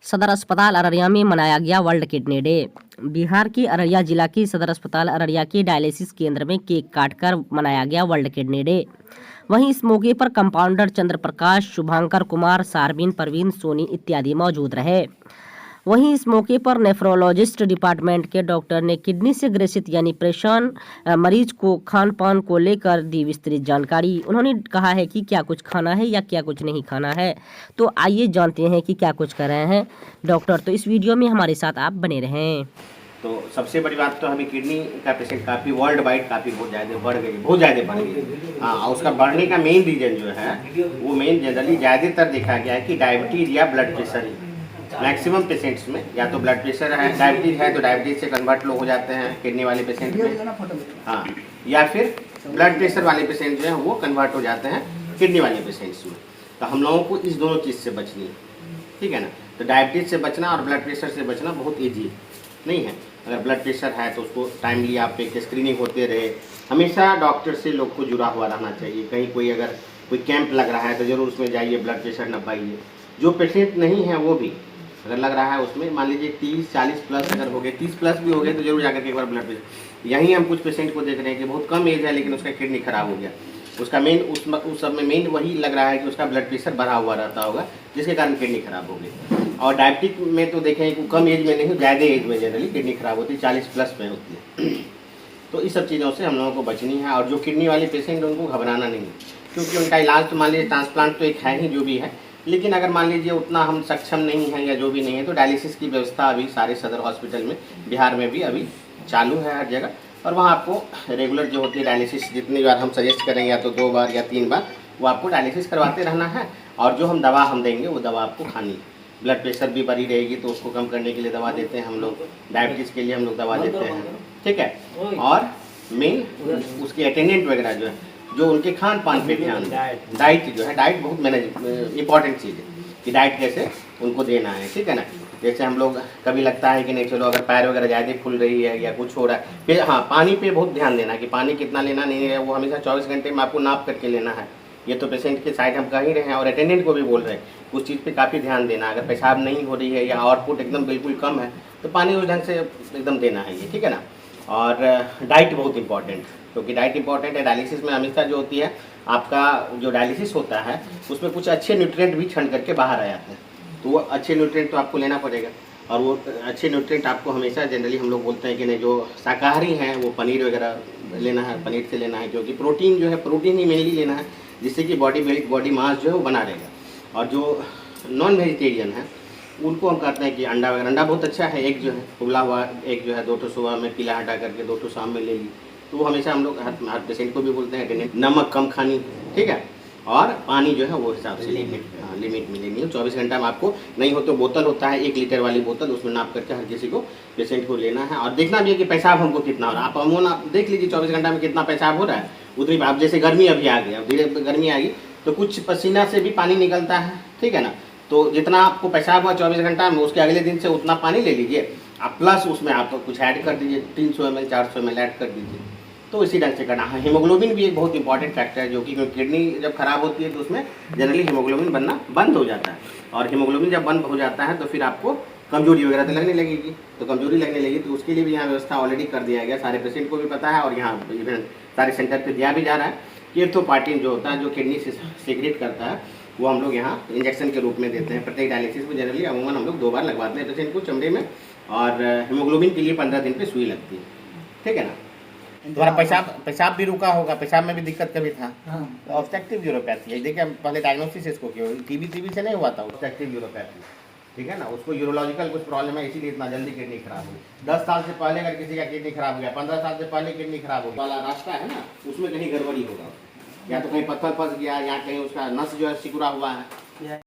सदर अस्पताल अररिया में मनाया गया वर्ल्ड किडनी डे। बिहार के अररिया जिला के सदर अस्पताल अररिया के डायलिसिस केंद्र में केक काटकर मनाया गया वर्ल्ड किडनी डे। वहीं इस मौके पर कंपाउंडर चंद्र प्रकाश, शुभांकर कुमार, सारबिन, परवीन, सोनी इत्यादि मौजूद रहे। वहीं इस मौके पर नेफ्रोलॉजिस्ट डिपार्टमेंट के डॉक्टर ने किडनी से ग्रसित यानी परेशान मरीज को खान पान को लेकर दी विस्तृत जानकारी। उन्होंने कहा है कि क्या कुछ खाना है या क्या कुछ नहीं खाना है। तो आइए जानते हैं कि क्या कुछ कर रहे हैं डॉक्टर। तो इस वीडियो में हमारे साथ आप बने रहें। तो सबसे बड़ी बात तो हमें किडनी का पेशेंट काफ़ी वर्ल्ड वाइड काफ़ी बहुत ज़्यादा बढ़ गई। हाँ, उसका बढ़ने का मेन रीज़न जो है वो मेन जनरली ज़्यादातर देखा गया है कि डायबिटीज़ या ब्लड प्रेशर ही मैक्सिमम पेशेंट्स में, या तो ब्लड प्रेशर है, डायबिटीज़ है तो डायबिटीज़ से कन्वर्ट लोग हो जाते हैं किडनी वाले पेशेंट में, हाँ, या फिर ब्लड प्रेशर वाले पेशेंट जो हैं वो कन्वर्ट हो जाते हैं किडनी वाले पेशेंट्स में। तो हम लोगों को इस दोनों चीज़ से बचनी है, ठीक है ना। तो डायबिटीज़ से बचना और ब्लड प्रेशर से बचना बहुत ईजी नहीं है। अगर ब्लड प्रेशर है तो उसको टाइमली आप एक स्क्रीनिंग होते रहे। हमेशा डॉक्टर से लोग को जुड़ा हुआ रहना चाहिए। कहीं कोई अगर कोई कैंप लग रहा है तो ज़रूर उसमें जाइए, ब्लड प्रेशर नपाइए। जो पेशेंट नहीं है वो भी अगर लग रहा है उसमें, मान लीजिए 30-40 प्लस अगर हो गए, 30 प्लस भी हो गए तो जरूर जाकर के एक बार ब्लड प्रेशर। यहीं हम कुछ पेशेंट को देख रहे हैं कि बहुत कम एज है लेकिन उसका किडनी खराब हो गया। उसका मेन उस सब में मेन वही लग रहा है कि उसका ब्लड प्रेशर बढ़ा हुआ रहता होगा जिसके कारण किडनी खराब हो गई। और डायबिटिक में तो देखें कि कम एज में नहीं, ज़्यादा एज में जनरली किडनी खराब होती है, 40 प्लस में होती है। तो इस सब चीज़ों से हम लोगों को बचनी है। और जो किडनी वाले पेशेंट हैं उनको घबराना नहीं है, क्योंकि उनका इलाज तो मान लीजिए ट्रांसप्लांट तो एक है ही जो भी है, लेकिन अगर मान लीजिए उतना हम सक्षम नहीं हैं या जो भी नहीं है तो डायलिसिस की व्यवस्था अभी सारे सदर हॉस्पिटल में, बिहार में भी अभी चालू है हर जगह। और वहाँ आपको रेगुलर जो होती है डायलिसिस, जितनी बार हम सजेस्ट करेंगे, या तो 2 बार या 3 बार, वो आपको डायलिसिस करवाते रहना है। और जो हम दवा हम देंगे वो दवा आपको खानी है। ब्लड प्रेशर भी बढ़ी रहेगी तो उसको कम करने के लिए दवा देते हैं हम लोग, डायबिटीज़ के लिए हम लोग दवा देते हैं, ठीक है। और मेन उसके अटेंडेंट वगैरह जो है, जो उनके खान पान पे ध्यान दें। डाइट जो है, डाइट बहुत इंपॉर्टेंट चीज़ है कि डाइट कैसे उनको देना है, ठीक है ना। जैसे हम लोग कभी लगता है कि नहीं चलो अगर पैर वगैरह ज़्यादा फूल रही है या कुछ हो रहा है, फिर हाँ पानी पे बहुत ध्यान देना है कि पानी कितना लेना नहीं है, वो हमेशा 24 घंटे में आपको नाप करके लेना है। ये तो पेशेंट के साइड हम कह ही रहे हैं और अटेंडेंट को भी बोल रहे हैं, उस चीज़ पे काफ़ी ध्यान देना। अगर पेशाब नहीं हो रही है या आउटपुट एकदम बिल्कुल कम है तो पानी उस ढंग से एकदम देना है ये, ठीक है ना। और डाइट बहुत इंपॉर्टेंट, क्योंकि डाइट इंपॉर्टेंट है। डायलिसिस में हमेशा जो होती है, आपका जो डायलिसिस होता है उसमें कुछ अच्छे न्यूट्रिएंट भी छंट करके बाहर आ जाते हैं, तो वो अच्छे न्यूट्रिएंट तो आपको लेना पड़ेगा। और वो अच्छे न्यूट्रिएंट आपको हमेशा जनरली हम लोग बोलते हैं कि नहीं, जो शाकाहारी हैं वो पनीर वगैरह लेना है, पनीर से लेना है, क्योंकि प्रोटीन जो है, प्रोटीन ही मेनली लेना है, जिससे कि बॉडी मास जो है वो बना रहेगा। और जो नॉन वेजिटेरियन है उनको हम कहते हैं कि अंडा वगैरह, अंडा बहुत अच्छा है। एग जो है, उबला हुआ एग जो है, 2 ठो सुबह में पीला हटा करके 2 ठो शाम में ले ली, तो वो हमेशा हम लोग हर पेशेंट को भी बोलते हैं। नमक कम खानी, ठीक है। और पानी जो है वो हिसाब से लिमिट में लेनी है। 24 घंटा में आपको नहीं हो तो बोतल होता है 1 लीटर वाली बोतल, उसमें नाप करके हर किसी को पेशेंट को लेना है। और देखना भी है कि पेशाब हमको कितना हो रहा है। आप अमूमन आप देख लीजिए 24 घंटा में कितना पेशाब हो रहा है उतनी। आप जैसे गर्मी अभी आ गई, अब धीरे गर्मी आएगी तो कुछ पसीना से भी पानी निकलता है, ठीक है ना। तो जितना आपको पेशाब हुआ 24 घंटा में, उसके अगले दिन से उतना पानी ले लीजिए आप, प्लस उसमें आप तो कुछ ऐड कर दीजिए, 300 ml 400 ml ऐड कर दीजिए। तो इसी ढंग से करना है। हीमोग्लोबिन भी एक बहुत इंपॉर्टेंट फैक्टर है, जो कि किडनी जब खराब होती है तो उसमें जनरली हीमोग्लोबिन बनना बंद हो जाता है। और हीमोग्लोबिन जब बंद हो जाता है तो फिर आपको कमजोरी वगैरह तो लगने लगेगी। तो कमजोरी लगने लगी तो उसके लिए भी यहाँ व्यवस्था ऑलरेडी कर दिया गया, सारे पेशेंट को भी पता है। और यहाँ इवन सारे सेंटर पर दिया भी जा रहा है कि एर्थोपार्टिन जो होता है, जो किडनी से सीक्रेट करता है, वो हम लोग यहाँ इंजेक्शन के रूप में देते हैं। प्रत्येक डायलिसिस में जनरली अमूमन हम लोग 2 बार लगवाते हैं पेशेंट को चमड़े में। और हीमोग्लोबिन के लिए 15 दिन पे सुई लगती है, ठीक है ना। तुम्हारा पेशाब भी रुका होगा, पेशाब में भी दिक्कत कभी था, तो ऑब्स्ट्रक्टिव यूरोपैथी है। देखिए पहले डायग्नोसिस इसको क्यों, टीबी से नहीं हुआ था, ऑब्स्ट्रक्टिव यूरोपैथी, ठीक है ना। उसको यूरोलॉजिकल कुछ प्रॉब्लम है, इसीलिए इतना जल्दी किडनी खराब हुई। 10 साल से पहले अगर किसी का किडनी खराब हो गया, 15 साल से पहले किडनी खराब हो गया वाला रास्ता है ना, उसमें कहीं गड़बड़ी होगा, या तो कहीं पत्थर फंस गया या कहीं उसका नस जो है सिकुड़ा हुआ है।